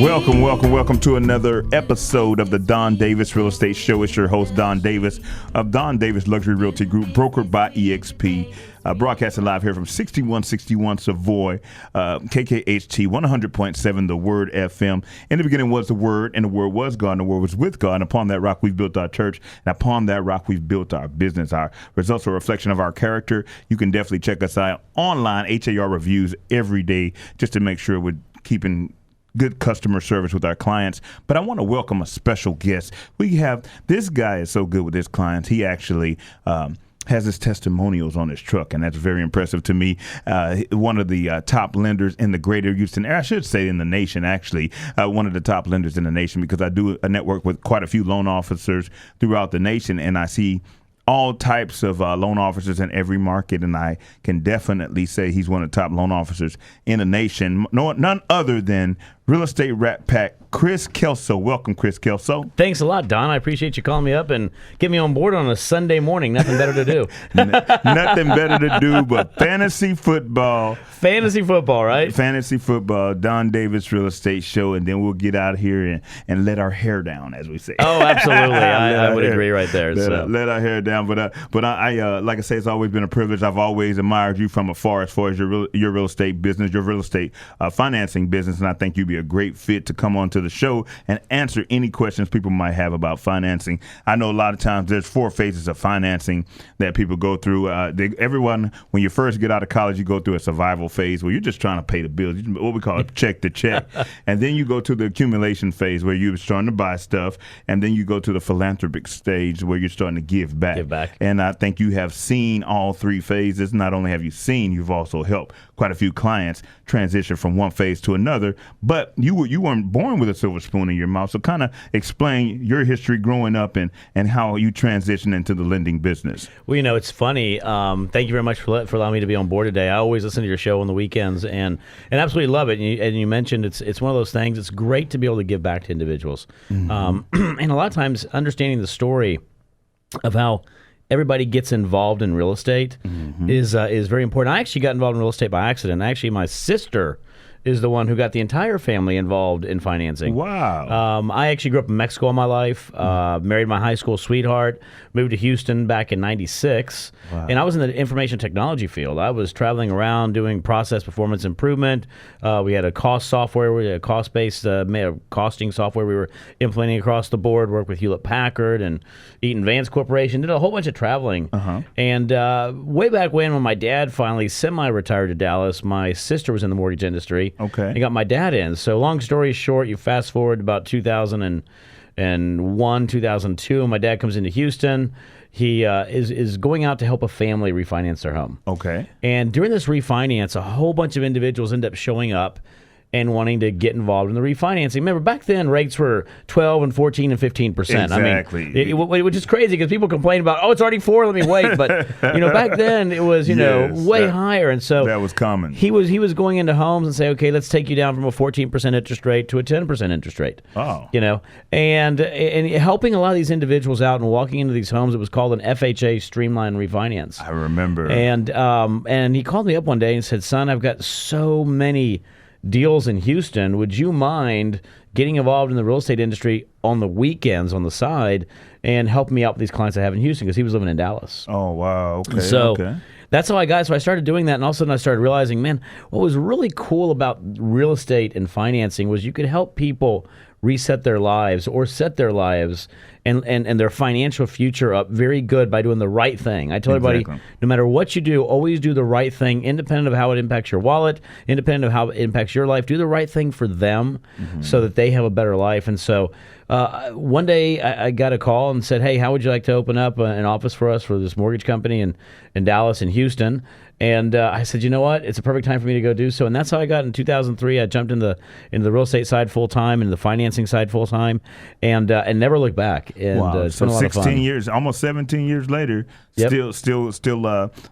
Welcome to another episode of the Don Davis Real Estate Show. It's your host, Don Davis of Don Davis Luxury Realty Group, brokered by EXP. Broadcasting live here from 6161 Savoy, KKHT 100.7, The Word FM. In the beginning was the Word, and the Word was God, and the Word was with God. And upon that rock, we've built our church, and upon that rock, we've built our business. Our results are a reflection of our character. You can definitely check us out online, HAR reviews every day, just to make sure we're keeping good customer service with our clients. But I want to welcome a special guest. We have, this guy is so good with his clients. He actually has his testimonials on his truck, and that's very impressive to me. One of the top lenders in the greater Houston area, I should say in the nation, actually, one of the top lenders in the nation, because I do a network with quite a few loan officers throughout the nation, and I see all types of loan officers in every market, and I can definitely say he's one of the top loan officers in the nation. None other than Real Estate Rat Pack, Chris Kelso. Welcome, Chris Kelso. Thanks a lot, Don. I appreciate you calling me up and getting me on board on a Sunday morning. Nothing better to do. Nothing better to do but fantasy football. Fantasy football, right? Fantasy football, Don Davis Real Estate Show, and then we'll get out here and let our hair down, as we say. Oh, absolutely. I would agree right there. Let our hair down. But I like I say, it's always been a privilege. I've always admired you from afar as far as your real estate business, your real estate financing business, and I think you'd be a great fit to come on to the show and answer any questions people might have about financing. I know a lot of times there's 4 phases of financing that people go through. Everyone, when you first get out of college, you go through a survival phase where you're just trying to pay the bills, what we call check to check. And then you go to the accumulation phase where you're starting to buy stuff. And then you go to the philanthropic stage where you're starting to give back. And I think you have seen all 3 phases. Not only have you seen, you've also helped quite a few clients transition from one phase to another. But you weren't born with a silver spoon in your mouth. So kind of explain your history growing up and how you transitioned into the lending business. Well, it's funny. Thank you very much for allowing me to be on board today. I always listen to your show on the weekends and absolutely love it. And you mentioned it's one of those things. It's great to be able to give back to individuals. Mm-hmm. And a lot of times understanding the story of how everybody gets involved in real estate is very important. I actually got involved in real estate by accident. Actually, my sister is the one who got the entire family involved in financing. Wow. I actually grew up in Mexico all my life, married my high school sweetheart, moved to Houston back in 96, and I was in the information technology field. I was traveling around doing process performance improvement. We had a cost software, a cost-based costing software we were implementing across the board, worked with Hewlett-Packard and Eaton Vance Corporation, did a whole bunch of traveling. And way back when my dad finally semi-retired to Dallas, my sister was in the mortgage industry. Okay. And got my dad in. So long story short, you fast forward about 2001, 2002, and my dad comes into Houston. He is going out to help a family refinance their home. Okay. And during this refinance, a whole bunch of individuals end up showing up and wanting to get involved in the refinancing. Remember, back then, rates were 12 and 14 and 15%. Exactly. I mean, which is crazy because people complain about, it's already 4, let me wait. But, back then, it was, way higher. And so that was common. He was going into homes and say, okay, let's take you down from a 14% interest rate to a 10% interest rate. Oh. And helping a lot of these individuals out and walking into these homes, it was called an FHA streamline refinance. I remember. And he called me up one day and said, son, I've got so many deals in Houston. Would you mind getting involved in the real estate industry on the weekends on the side and help me out with these clients I have in Houston? Because he was living in Dallas. Oh, wow. Okay. So that's how I got it. So I started doing that, and all of a sudden I started realizing, man, what was really cool about real estate and financing was you could help people reset their lives or set their lives and their financial future up very good by doing the right thing. I tell everybody, no matter what you do, always do the right thing, independent of how it impacts your wallet, independent of how it impacts your life. Do the right thing for them so that they have a better life. And so one day I got a call and said, hey, how would you like to open up an office for us for this mortgage company in Dallas and Houston? And I said, you know what? It's a perfect time for me to go do so. And that's how I got in 2003. I jumped into the real estate side full time and the financing side full time, and never looked back. back, and it's So been a lot of 16 fun. years, almost 17 years later, Yep. still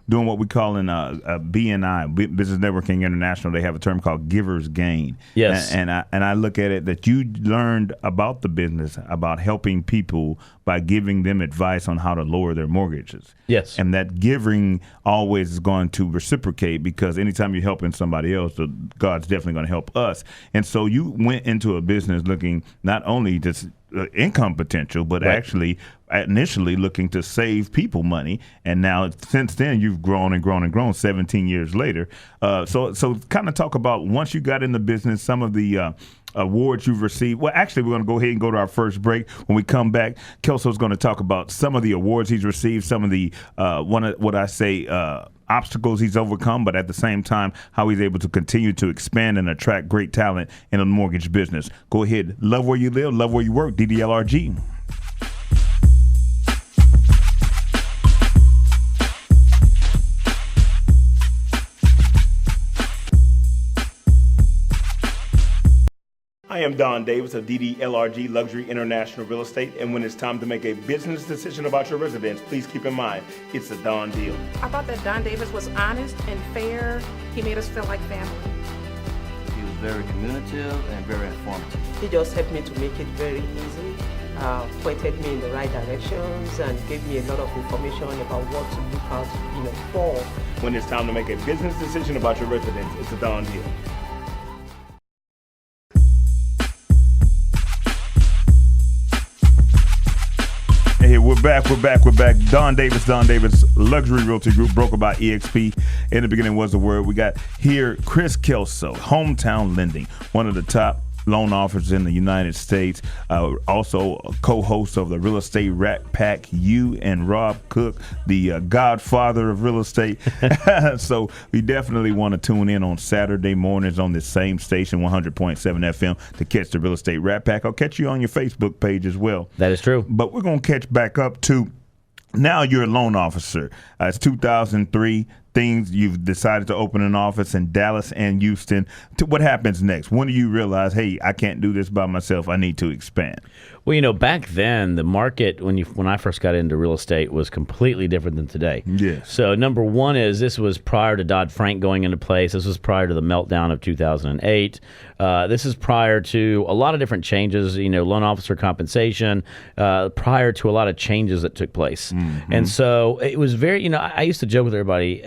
doing what we call in BNI, Business Networking International. They have a term called giver's gain. Yes. And I look at it that you learned about the business, about helping people by giving them advice on how to lower their mortgages. Yes. And that giving always is going to reciprocate, because anytime you're helping somebody else, God's definitely going to help us. And so you went into a business looking not only just income potential, but Right. actually initially looking to save people money. And now since then, you've grown and grown and grown 17 years later. So kind of talk about, once you got in the business, some of the awards you've received. Well, actually, we're going to go ahead and go to our first break. When we come back, Kelso's going to talk about some of the awards he's received, some of the obstacles he's overcome, but at the same time, how he's able to continue to expand and attract great talent in the mortgage business. Go ahead. Love where you live, love where you work. DDLRG. I am Don Davis of DDLRG Luxury International Real Estate, and when it's time to make a business decision about your residence, please keep in mind, it's a Don deal. I thought that Don Davis was honest and fair. He made us feel like family. He was very communicative and very informative. He just helped me to make it very easy, pointed me in the right directions, and gave me a lot of information about what to look out, for. When it's time to make a business decision about your residence, it's a Don deal. Hey, we're back. Don Davis, Luxury Realty Group, broker by EXP. In the beginning was the word. We got here Chris Kelso, Hometown Lending, one of the top loan officers in the United States, also a co-host of the Real Estate Rat Pack, you and Rob Cook, the godfather of real estate. So we definitely want to tune in on Saturday mornings on this same station, 100.7 FM, to catch the Real Estate Rat Pack. I'll catch you on your Facebook page as well. That is true. But we're going to catch back up to, now you're a loan officer. It's 2003. Things, you've decided to open an office in Dallas and Houston. What happens next? When do you realize, hey, I can't do this by myself, I need to expand? Well, back then the market when I first got into real estate was completely different than today. Yes. So number one is, this was prior to Dodd-Frank going into place. This was prior to the meltdown of 2008. This is prior to a lot of different changes. Loan officer compensation. Prior to a lot of changes that took place. Mm-hmm. And so it was very. I used to joke with everybody.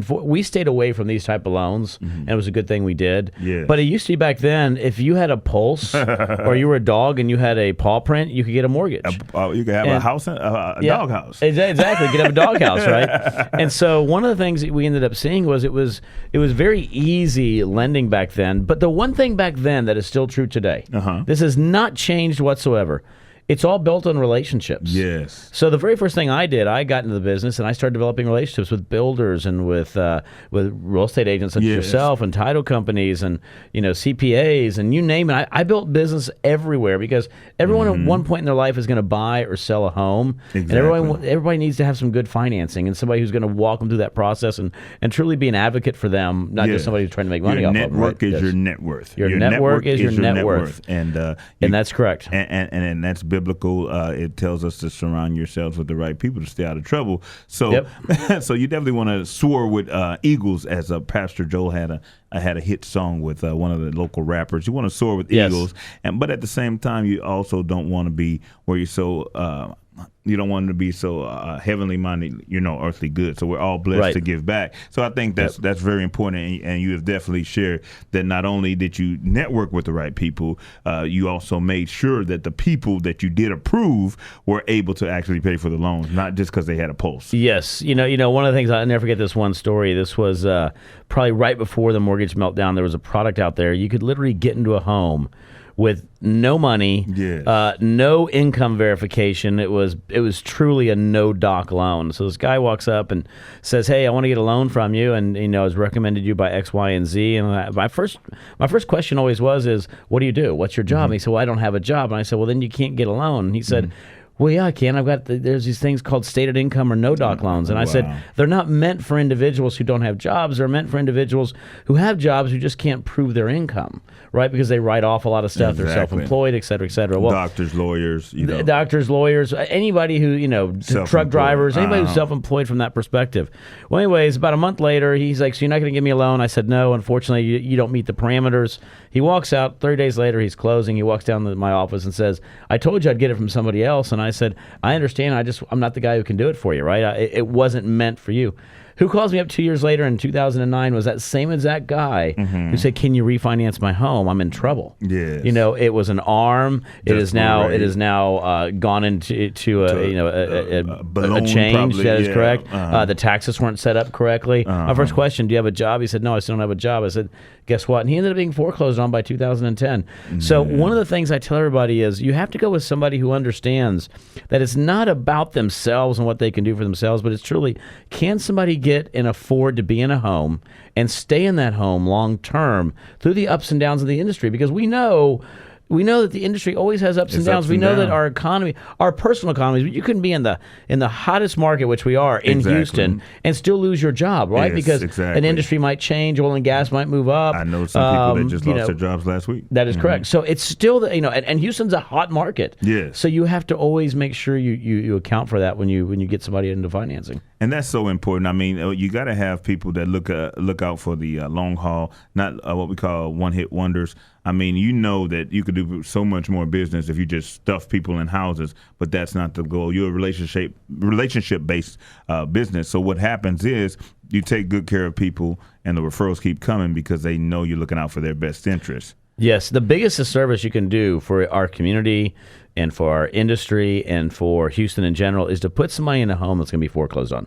We stayed away from these type of loans, and it was a good thing we did. Yes. But it used to be back then, if you had a pulse or you were a dog and you had a paw print, you could get a mortgage. You could have a house, a dog house. Exactly. You could have a dog house, right? And so one of the things that we ended up seeing was it was very easy lending back then. But the one thing back then that is still true today, this has not changed whatsoever. It's all built on relationships. Yes. So the very first thing I did, I got into the business and I started developing relationships with builders and with real estate agents such as yourself, and title companies, and CPAs, and you name it. I built business everywhere, because everyone at one point in their life is going to buy or sell a home. Exactly. And everybody needs to have some good financing and somebody who's going to walk them through that process and truly be an advocate for them, not just somebody who's trying to make money off of them. Your network is Right? your net worth. Your network is your net worth. And that's correct. And that's biblical. It tells us to surround yourselves with the right people to stay out of trouble. So, so you definitely want to soar with eagles, as Pastor Joel had a hit song with one of the local rappers. You want to soar with eagles, but at the same time, you also don't want to be where you're so. You don't want to be so heavenly minded, earthly good. So we're all blessed to give back. So I think that's very important. And you have definitely shared that not only did you network with the right people, you also made sure that the people that you did approve were able to actually pay for the loans, not just because they had a pulse. Yes. One of the things, I'll never forget this one story. This was probably right before the mortgage meltdown. There was a product out there. You could literally get into a home with no money, no income verification. It was truly a no-doc loan. So this guy walks up and says, "Hey, I want to get a loan from you, and I was recommended you by X, Y, and Z." And my first question always was, "What do you do? What's your job?" And he said, "Well, I don't have a job." And I said, "Well, then you can't get a loan." And he said, Well, yeah, I can. There's these things called stated income or no doc loans. And I said, they're not meant for individuals who don't have jobs. They're meant for individuals who have jobs who just can't prove their income, right? Because they write off a lot of stuff. They're self-employed, et cetera, et cetera. Well, doctors, lawyers, doctors, lawyers, anybody who, truck drivers, anybody who's self-employed from that perspective. Well, anyways, about a month later, he's like, so you're not going to give me a loan? I said, no, unfortunately, you don't meet the parameters. He walks out. 3 days later, he's closing. He walks down to my office and says, I told you I'd get it from somebody else. And I said, I understand. I'm not the guy who can do it for you, right? It wasn't meant for you. Who calls me up 2 years later in 2009 was that same exact guy who said, can you refinance my home? I'm in trouble. Yes. It was an ARM. It is now gone into a change. Probably, that is correct. The taxes weren't set up correctly. My first question, do you have a job? He said, no, I still don't have a job. I said, guess what? And he ended up being foreclosed on by 2010. So one of the things I tell everybody is you have to go with somebody who understands that it's not about themselves and what they can do for themselves, but it's truly, can somebody get and afford to be in a home and stay in that home long term through the ups and downs of the industry? Because we know that the industry always has ups and downs. We know that our economy, our personal economies, you couldn't be in the hottest market, which we are in Houston, and still lose your job, right? Yes, because an industry might change, oil and gas might move up. I know some people that just lost their jobs last week. That is correct. So it's still and Houston's a hot market. Yes. So you have to always make sure you account for that when you get somebody into financing. And that's so important. I mean, you got to have people that look out for the long haul, not what we call one-hit wonders. I mean, that you could do so much more business if you just stuff people in houses, but that's not the goal. You're a relationship-based business. So what happens is you take good care of people, and the referrals keep coming because they know you're looking out for their best interests. Yes, the biggest service you can do for our community and for our industry and for Houston in general is to put somebody in a home that's going to be foreclosed on.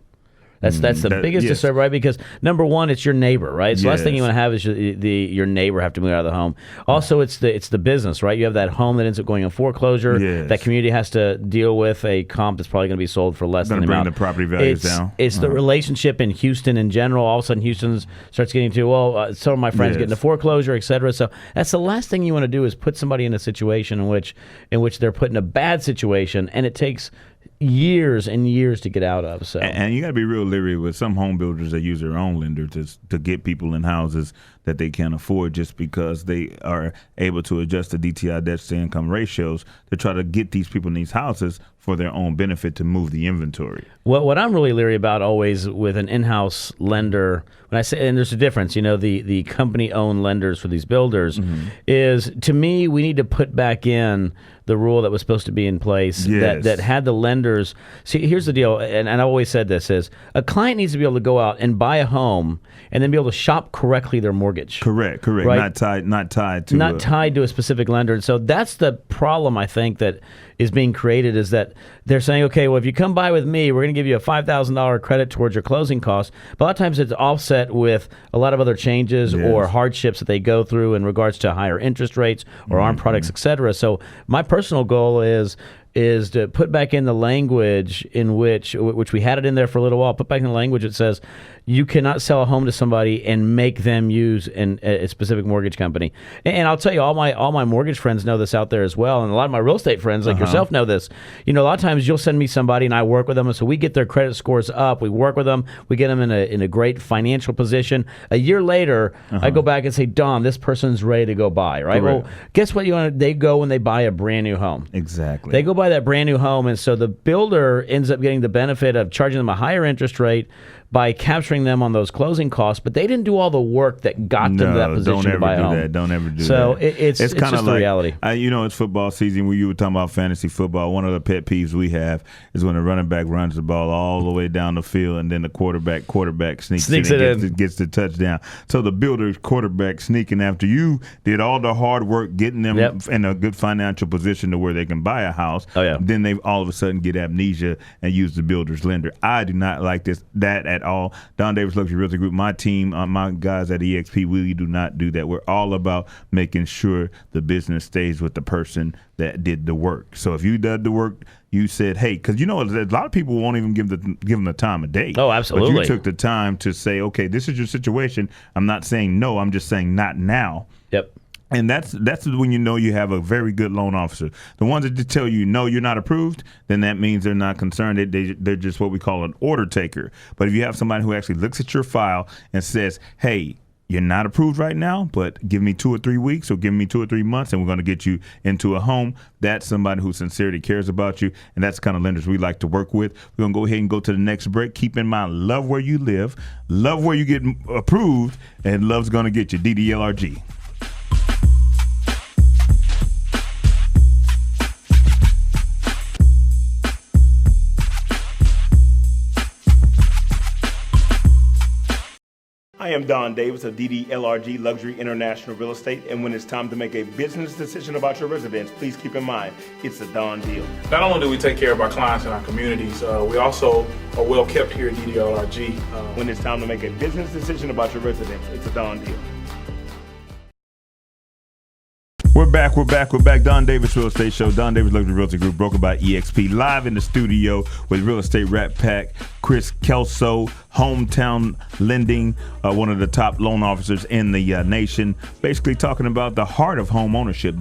That's the biggest disservice, right? Because number one, it's your neighbor, right? So the last thing you want to have is your neighbor have to move out of the home. Also, it's the business, right? You have that home that ends up going in foreclosure. Yes. That community has to deal with a comp that's probably going to be sold for less than the amount. Bring the property values down. It's the relationship in Houston in general. All of a sudden, Houston starts getting to, some of my friends get into foreclosure, et cetera. So that's the last thing you want to do is put somebody in a situation in which they're put in a bad situation, and it takes years and years to get out of. So, and you got to be real leery with some home builders that use their own lender to get people in houses that they can't afford just because they are able to adjust the DTI debt to income ratios to try to get these people in these houses for their own benefit to move the inventory. Well, what I'm really leery about always with an in-house lender, when I say, and there's a difference, the company-owned lenders for these builders, is, to me, we need to put back in the rule that was supposed to be in place that had the lenders. See, here's the deal, and I've always said this, is a client needs to be able to go out and buy a home and then be able to shop correctly their mortgage. Correct. Right? Not tied to a specific lender. And so that's the problem, I think, that is being created, is that they're saying, okay, well, if you come by with me, we're going to give you a $5,000 credit towards your closing costs. But a lot of times it's offset with a lot of other changes or hardships that they go through in regards to higher interest rates or ARM products, et cetera. So my personal goal is to put back in the language in which we had it in there for a little while, put back in the language that says you cannot sell a home to somebody and make them use a specific mortgage company. And I'll tell you, all my mortgage friends know this out there as well, and a lot of my real estate friends like yourself know this. A lot of times you'll send me somebody and I work with them, and so we get their credit scores up, we work with them, we get them in a great financial position. A year later, I go back and say, Don, this person's ready to go buy, right? Correct. Well, guess what? They go when they buy a brand new home. Exactly. They go buy that brand new home, and so the builder ends up getting the benefit of charging them a higher interest rate by capturing them on those closing costs, but they didn't do all the work that got them to that position to buy a home. Don't ever do that. So it's kind just of the reality. It's football season. When you were talking about fantasy football, one of the pet peeves we have is when the running back runs the ball all the way down the field, and then the quarterback sneaks it in. Gets the touchdown. So the builder's quarterback sneaking after you did all the hard work getting them in a good financial position to where they can buy a house. Oh, yeah. Then they all of a sudden get amnesia and use the builder's lender. I do not like that at all. Don Davis Luxury Realty Group, my team, my guys at EXP, we do not do that. We're all about making sure the business stays with the person that did the work. So if you did the work, you said, hey, because a lot of people won't even give them the time of day. Oh, absolutely. But you took the time to say, okay, this is your situation. I'm not saying no. I'm just saying not now. Yep. And that's when you know you have a very good loan officer. The ones that just tell you, no, you're not approved, then that means they're not concerned. They're just what we call an order taker. But if you have somebody who actually looks at your file and says, hey, you're not approved right now, but give me 2 or 3 weeks or give me 2 or 3 months and we're going to get you into a home. That's somebody who sincerely cares about you, and that's the kind of lenders we like to work with. We're going to go ahead and go to the next break. Keep in mind, love where you live, love where you get approved, and love's going to get you. DDLRG. I am Don Davis of DDLRG Luxury International Real Estate, and when it's time to make a business decision about your residence, please keep in mind, it's a Don deal. Not only do we take care of our clients and our communities, we also are well kept here at DDLRG. When it's time to make a business decision about your residence, it's a Don deal. We're back. Don Davis Real Estate Show, Don Davis Luxury Realty Group, brokered by EXP, live in the studio with Real Estate Rat Pack, Chris Kelso, Hometown Lending, one of the top loan officers in the nation, basically talking about the heart of home ownership.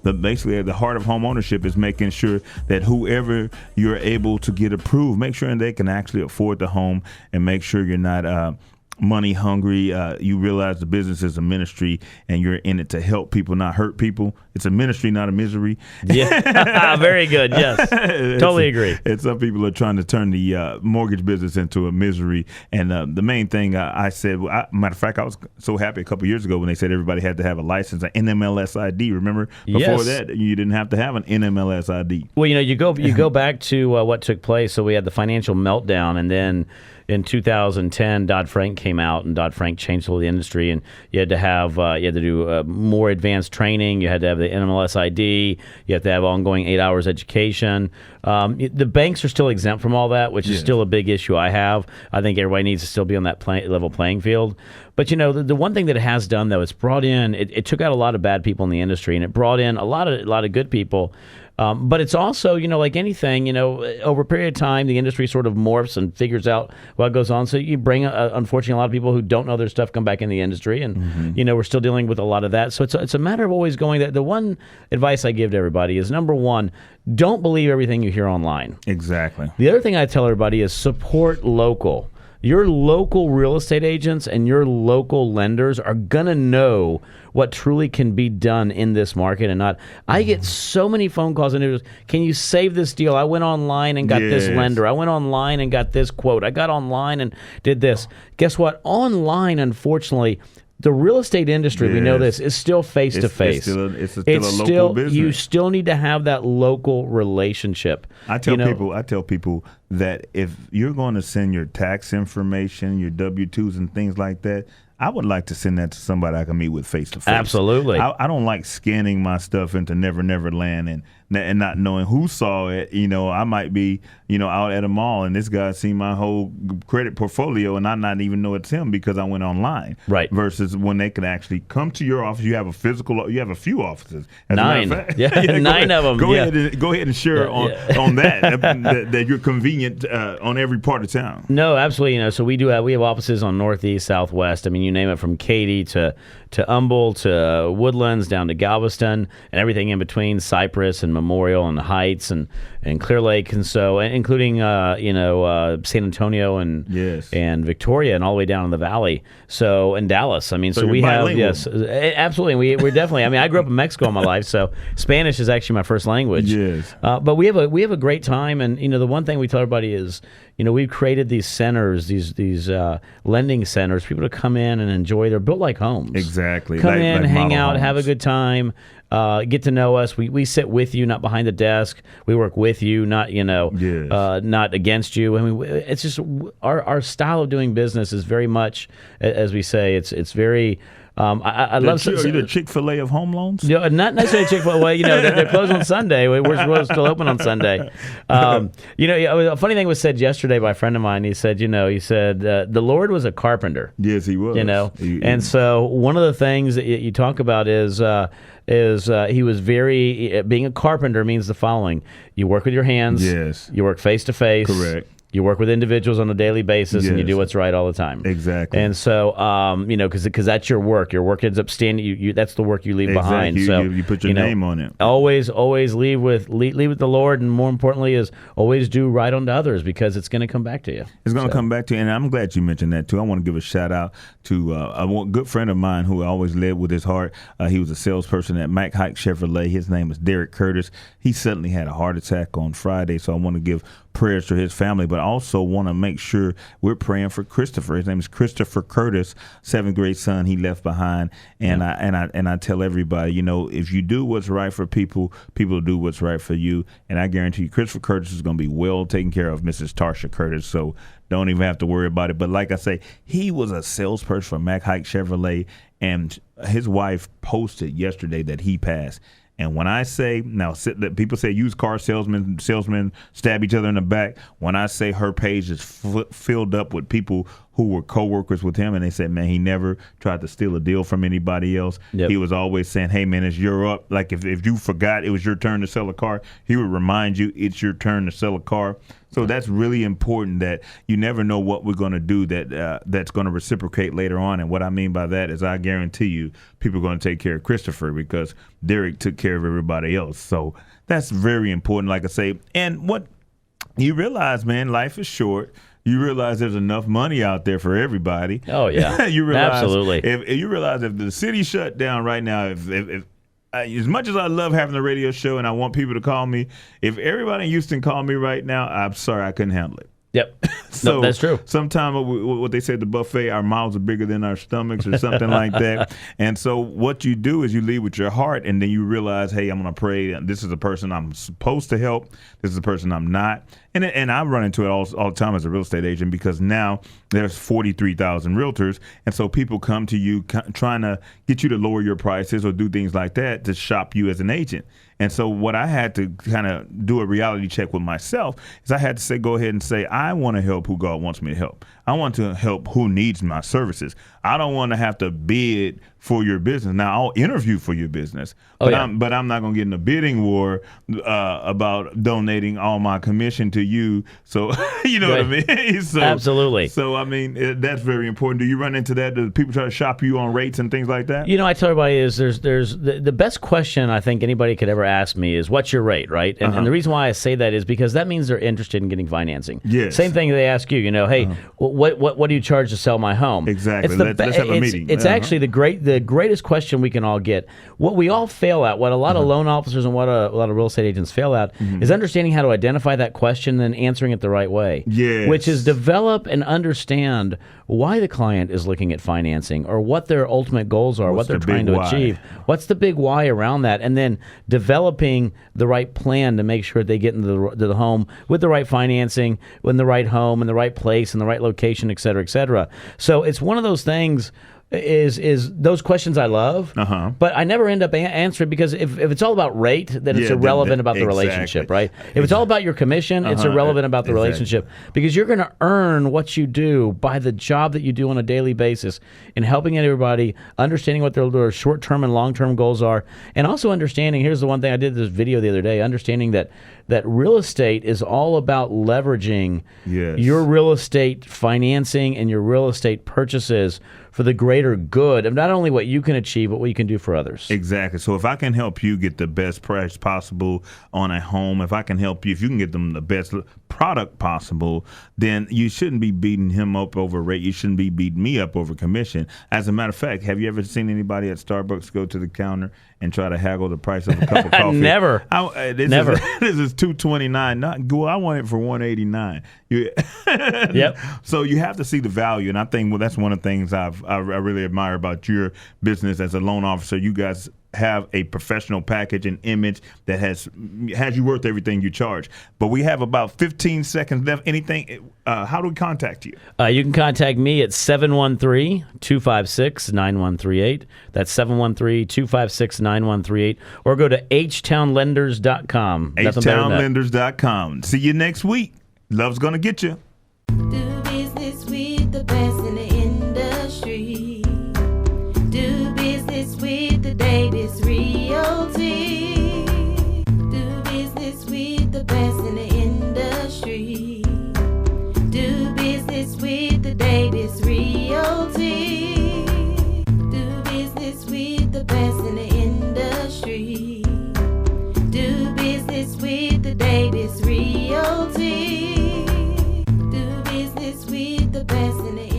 Basically the heart of home ownership is making sure that whoever you're able to get approved, make sure they can actually afford the home, and make sure you're not money hungry. You realize the business is a ministry and you're in it to help people, not hurt people. It's a ministry, not a misery. Yeah, very good. Yes, totally agree. And some people are trying to turn the mortgage business into a misery. And the main thing I said, matter of fact, I was so happy a couple years ago when they said everybody had to have a license, an NMLS ID. Remember, before that, you didn't have to have an NMLS ID. Well, you go back to what took place. So we had the financial meltdown, and then in 2010, Dodd-Frank came out, and Dodd-Frank changed the whole industry, and you had to do more advanced training. You had to have the NMLS ID. You have to have ongoing 8 hours education. The banks are still exempt from all that, which is still a big issue I have. I think everybody needs to still be on that level playing field. But, the one thing that it has done, though, it's brought in, it took out a lot of bad people in the industry, and it brought in a lot of good people. But it's also, like anything, over a period of time, the industry sort of morphs and figures out what goes on. So you bring, unfortunately, a lot of people who don't know their stuff come back in the industry. And, we're still dealing with a lot of that. So it's a matter of always going. The one advice I give to everybody is, number one, don't believe everything you hear online. Exactly. The other thing I tell everybody is support local. Your local real estate agents and your local lenders are going to know what truly can be done in this market and not. I get so many phone calls and can you save this deal? I went online and got this lender. I went online and got this quote. I got online and did this. Guess what? Online, unfortunately, the real estate industry, we know this, is still face-to-face. It's still a local business. You still need to have that local relationship. I tell people that if you're going to send your tax information, your W-2s and things like that, I would like to send that to somebody I can meet with face-to-face. Absolutely. I don't like scanning my stuff into Never Never Land and not knowing who saw it. I might be, out at a mall and this guy seen my whole credit portfolio and I not even know it's him because I went online. Right. Versus when they can actually come to your office. You have a few offices. As 9. Nine of them. Go ahead and share on that you're convenient on every part of town. No, absolutely. So we have offices on Northeast, Southwest. I mean, you name it, from Katy to Humboldt to Woodlands down to Galveston and everything in between, Cypress and Memorial and Heights and Clear Lake, and so including San Antonio and Victoria and all the way down in the Valley. So and Dallas. I mean, so we have absolutely. We're definitely. I mean, I grew up in Mexico all my life, so Spanish is actually my first language. Yes. But we have a great time, and the one thing we tell everybody is, we've created these centers, these lending centers, for people to come in and enjoy. They're built like homes. Exactly. Come in, like hang out, homes. have a good time, get to know us. We sit with you, not behind the desk. We work with you, not not against you. I mean, it's just our style of doing business is very much, as we say, it's very. I love. Are you the Chick-fil-A of home loans? No, not necessarily Chick-fil-A. Well, they're closed on Sunday. We're still open on Sunday. A funny thing was said yesterday by a friend of mine. He said, the Lord was a carpenter. Yes, he was. And so one of the things that you talk about is he was very being a carpenter means the following: you work with your hands. Yes. You work face to face. Correct. You work with individuals on a daily basis, and you Yes. do what's right all the time. Exactly. And so, because that's your work. Your work ends up standing. You that's the work you leave behind. You, So you put your name on it. Always leave with the Lord, and more importantly, is always do right unto others, because it's going to come back to you. It's going to come back to you, and I'm glad you mentioned that too. I want to give a shout out to a good friend of mine who always led with his heart. He was a salesperson at Mack Hike Chevrolet. His name is Derek Curtis. He suddenly had a heart attack on Friday, so I want to give prayers to his family, but also want to make sure we're praying for Christopher. His name is Christopher Curtis, 7th grade son he left behind. And I tell everybody, if you do what's right for people, people do what's right for you. And I guarantee you, Christopher Curtis is going to be well taken care of, Mrs. Tarsha Curtis. So don't even have to worry about it. But like I say, he was a salesperson for Mack Hike Chevrolet, and his wife posted yesterday that he passed. And when I say, now people say used car salesmen stab each other in the back. When I say her page is filled up with people who were co-workers with him, and they said, man, he never tried to steal a deal from anybody else. Yep. He was always saying, hey, man, it's your up. Like if you forgot it was your turn to sell a car, he would remind you it's your turn to sell a car. So that's really important, that you never know what we're going to do that's going to reciprocate later on. And what I mean by that is I guarantee you people are going to take care of Christopher because Derek took care of everybody else. So that's very important, like I say. And what you realize, man, life is short. You realize there's enough money out there for everybody. Oh, yeah. You realize, absolutely. If you realize if the city shut down right now, if as much as I love having the radio show and I want people to call me, if everybody in Houston called me right now, I'm sorry, I couldn't handle it. Yep. So no, that's true. Sometimes what they say at the buffet, our mouths are bigger than our stomachs or something like that. And so what you do is you lead with your heart, and then you realize, hey, I'm going to pray. This is the person I'm supposed to help. This is the person I'm not. And I run into it all the time as a real estate agent, because now there's 43,000 realtors. And so people come to you trying to get you to lower your prices or do things like that to shop you as an agent. And so what I had to kind of do a reality check with myself is I had to say, go ahead and say, I want to help who God wants me to help. I want to help who needs my services. I don't want to have to bid for your business. Now, I'll interview for your business, but I'm not going to get in a bidding war about donating all my commission to you. So, you know what I mean? So, absolutely. So, I mean, that's very important. Do you run into that? Do people try to shop you on rates and things like that? I tell everybody is there's the best question I think anybody could ever ask me is, what's your rate, right? And the reason why I say that is because that means they're interested in getting financing. Yes. Same thing they ask you, hey, what do you charge to sell my home? Exactly. Let's have a meeting. It's actually the greatest question we can all get. What we all fail at, what a lot of loan officers and what a lot of real estate agents fail at, is understanding how to identify that question and then answering it the right way. Yes. Which is develop and understand why the client is looking at financing, or what their ultimate goals are, what they're trying to achieve. What's the big why around that? And then developing the right plan to make sure they get into the home with the right financing, in the right home, in the right place, in the right location, et cetera, et cetera. So it's one of those things. Is those questions I love, but I never end up answering, because if it's all about rate, then it's irrelevant about the relationship, right? If it's all about your commission, it's irrelevant about the relationship, because you're going to earn what you do by the job that you do on a daily basis in helping everybody, understanding what their short-term and long-term goals are, and also understanding, here's the one thing I did this video the other day, understanding that real estate is all about leveraging your real estate financing and your real estate purchases for the greater good of not only what you can achieve, but what you can do for others. Exactly. So if I can help you get the best price possible on a home, if I can help you, if you can get them the best product possible, then you shouldn't be beating him up over rate. You shouldn't be beating me up over commission. As a matter of fact, have you ever seen anybody at Starbucks go to the counter and try to haggle the price of a cup of coffee? Never. Never. This is $2.29. I want it for $1.89. Yep. So you have to see the value, and I think that's one of the things I really admire about your business as a loan officer. You guys have a professional package and image that has you worth everything you charge. But we have about 15 seconds left. Anything? How do we contact you? You can contact me at 713-256-9138. That's 713-256-9138. Or go to htownlenders.com. htownlenders.com. See you next week. Love's going to get you. Do business with the best in the industry. Do business with the Davis Realty. Do business with the best in the industry. business with the Davis Realty. Do business with the best in the industry. Do business with the Davis Realty. Do business with the best in the